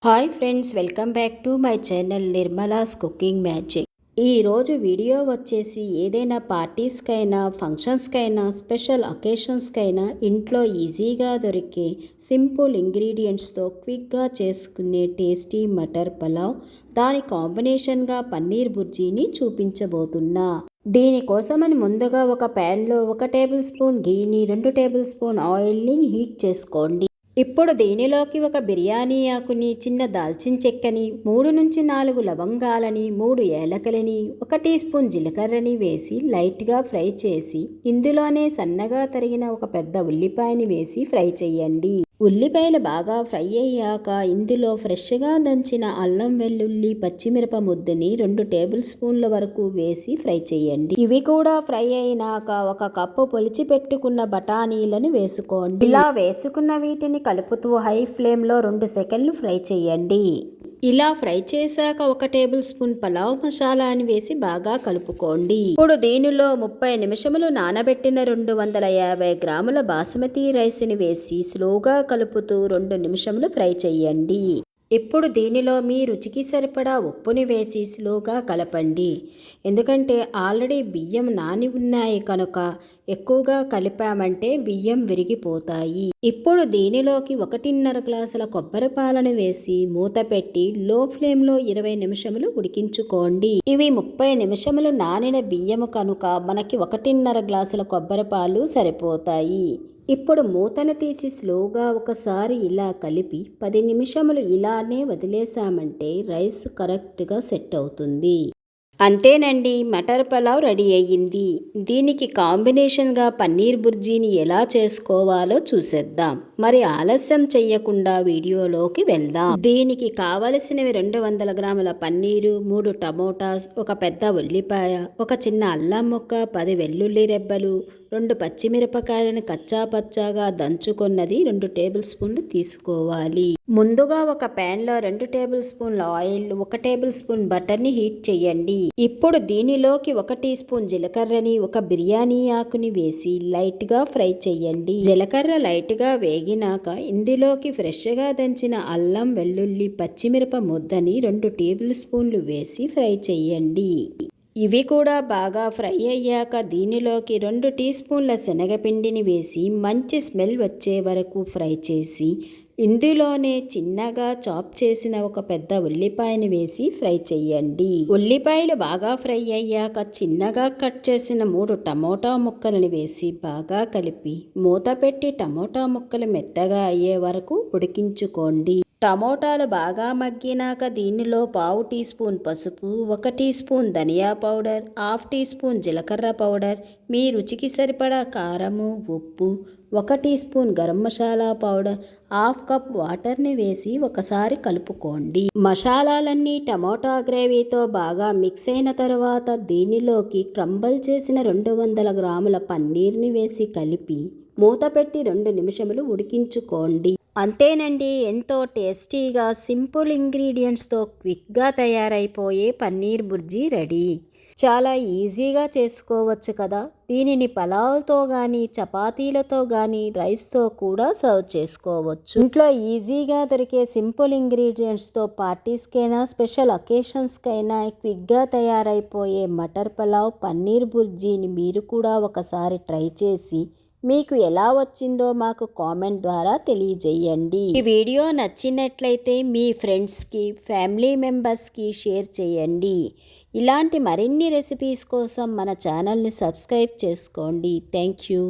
Hi friends, welcome back to my channel Nirmala's cooking magic. ఈరోజు video వచ్చేసి ఏదైనా పార్టీస్కైనా ఫంక్షన్స్కైనా special అకేషన్స్కైనా ఇంట్లో ఈజీగా దొరికే సింపుల్ ఇంగ్రీడియంట్స్తో క్విక్గా చేసుకునే టేస్టీ మటర్ పలావ్, దాని కాంబినేషన్గా పన్నీర్ బుర్జీని చూపించబోతున్నా. దీనికోసమని ముందుగా ఒక ప్యాన్లో 1 టేబుల్ స్పూన్ గీని 2 టేబుల్ స్పూన్ ఆయిల్ని హీట్ చేసుకోండి. ఇప్పుడు దీనిలోకి ఒక బిర్యానీ ఆకుని, చిన్న దాల్చిన చెక్కని, 3 నుంచి 4 లవంగాలని, 3 ఏలకలని, 1 టీ స్పూన్ జీలకర్రని వేసి లైట్గా ఫ్రై చేసి ఇందులోనే సన్నగా తరిగిన ఒక పెద్ద ఉల్లిపాయని వేసి ఫ్రై చేయండి. ఉల్లిపాయలు బాగా ఫ్రై అయ్యాక ఇందులో ఫ్రెష్గా దంచిన అల్లం వెల్లుల్లి పచ్చిమిరప ముద్దని 2 టేబుల్ స్పూన్ల వరకు వేసి ఫ్రై చేయండి. ఇవి కూడా ఫ్రై అయినాక 1 కప్పు పొలిచి పెట్టుకున్న బఠానీలను వేసుకోండి. ఇలా వేసుకున్న వీటిని కలుపుతూ హై ఫ్లేమ్లో 2 సెకండ్లు ఫ్రై చేయండి. ఇలా ఫ్రై చేశాక 1 టేబుల్ స్పూన్ పలావ్ మసాలాని వేసి బాగా కలుపుకోండి. ఇప్పుడు దీనిలో 30 నిమిషములు నానబెట్టిన 250 గ్రాముల బాస్మతి రైస్ని వేసి స్లోగా కలుపుతూ 2 నిమిషములు ఫ్రై చేయండి. ఇప్పుడు దీనిలో మీ రుచికి సరిపడా ఉప్పుని వేసి స్లోగా కలపండి. ఎందుకంటే ఆల్రెడీ బియ్యం నాని ఉన్నాయి కనుక ఎక్కువగా కలిపామంటే బియ్యం విరిగిపోతాయి. ఇప్పుడు దీనిలోకి 1.5 గ్లాసుల కొబ్బరి పాలను వేసి మూత పెట్టి లో ఫ్లేమ్లో 20 నిమిషములు ఉడికించుకోండి. ఇవి 30 నిమిషములు నానిన బియ్యము కనుక మనకి 1.5 గ్లాసుల కొబ్బరి పాలు సరిపోతాయి. ఇప్పుడు మూతను తీసి స్లోగా ఒకసారి ఇలా కలిపి 10 నిమిషములు ఇలానే వదిలేసామంటే రైస్ కరెక్ట్గా సెట్ అవుతుంది. అంతేనండి, మటర్ పలావ్ రెడీ అయ్యింది. దీనికి కాంబినేషన్గా పన్నీర్ బుర్జీని ఎలా చేసుకోవాలో చూసేద్దాం. మరి ఆలస్యం చెయ్యకుండా వీడియోలోకి వెళ్దాం. దీనికి కావలసినవి 200 గ్రాముల పన్నీరు, 3 టమోటాస్, 1 పెద్ద ఉల్లిపాయ, 1 చిన్న అల్లం ముక్క, 10 వెల్లుల్లి రెబ్బలు, 2 పచ్చిమిరపకాయలను కచ్చాపచ్చాగా దంచుకున్నది 2 టేబుల్ స్పూన్లు తీసుకోవాలి. ముందుగా ఒక ప్యాన్లో 2 టేబుల్ స్పూన్ల ఆయిల్, 1 టేబుల్ స్పూన్ బటర్ని హీట్ చేయండి. ఇప్పుడు దీనిలోకి 1 టీ స్పూన్ జీలకర్రని, 1 బిర్యానీ ఆకుని వేసి లైట్గా ఫ్రై చేయండి. జీలకర్ర లైట్గా వేగినాక ఇందులోకి ఫ్రెష్గా దంచిన అల్లం వెల్లుల్లి పచ్చిమిరప ముద్దని 2 టేబుల్ స్పూన్లు వేసి ఫ్రై చేయండి. ఇవి కూడా బాగా ఫ్రై అయ్యాక దీనిలోకి 2 టీ స్పూన్ల శనగపిండిని వేసి మంచి స్మెల్ వచ్చే వరకు ఫ్రై చేసి ఇందులోనే చిన్నగా చాప్ చేసిన 1 పెద్ద ఉల్లిపాయని వేసి ఫ్రై చేయండి. ఉల్లిపాయలు బాగా ఫ్రై అయ్యాక చిన్నగా కట్ చేసిన 3 టమోటా ముక్కలను వేసి బాగా కలిపి మూత పెట్టి టమోటా ముక్కలు మెత్తగా అయ్యే వరకు ఉడికించుకోండి. టమోటాలు బాగా మగ్గినాక దీనిలో 1/2 టీ స్పూన్ పసుపు, 1 టీ స్పూన్ ధనియా పౌడర్, 1/2 టీ స్పూన్ జీలకర్ర పౌడర్, మీ రుచికి సరిపడా కారము, ఉప్పు, 1 teaspoon garam masala powder, 1/2 cup వాటర్ని వేసి ఒకసారి కలుపుకోండి. మసాలాలన్నీ టమోటా గ్రేవీతో బాగా మిక్స్ అయిన తర్వాత దీనిలోకి క్రంబల్ చేసిన 200 గ్రాముల పన్నీర్ని వేసి కలిపి మూత పెట్టి 2 నిమిషములు ఉడికించుకోండి. అంతేనండి, ఎంతో టేస్టీగా సింపుల్ ఇంగ్రీడియంట్స్తో క్విక్గా తయారైపోయే పన్నీర్ బుర్జీ రెడీ. చాలా ఈజీగా చేసుకోవచ్చు కదా. దీనిని పలావ్తో కానీ చపాతీలతో కానీ రైస్తో కూడా సర్వ్ చేసుకోవచ్చు. ఇంట్లో ఈజీగా దొరికే సింపుల్ ఇంగ్రీడియంట్స్తో పార్టీస్కైనా స్పెషల్ అకేషన్స్కైనా క్విక్గా తయారైపోయే మటర్ పలావ్ పన్నీర్ బుర్జీని మీరు కూడా ఒకసారి ట్రై చేసి మీకు ఎలా వచ్చిందో మాకు కామెంట్ ద్వారా తెలియజేయండి. ఈ వీడియో నచ్చినట్లయితే మీ ఫ్రెండ్స్కి, ఫ్యామిలీ మెంబర్స్కి షేర్ చేయండి. ఇలాంటి మరిన్ని రెసిపీస్ కోసం మన ఛానల్ని సబ్స్క్రైబ్ చేసుకోండి. Thank you.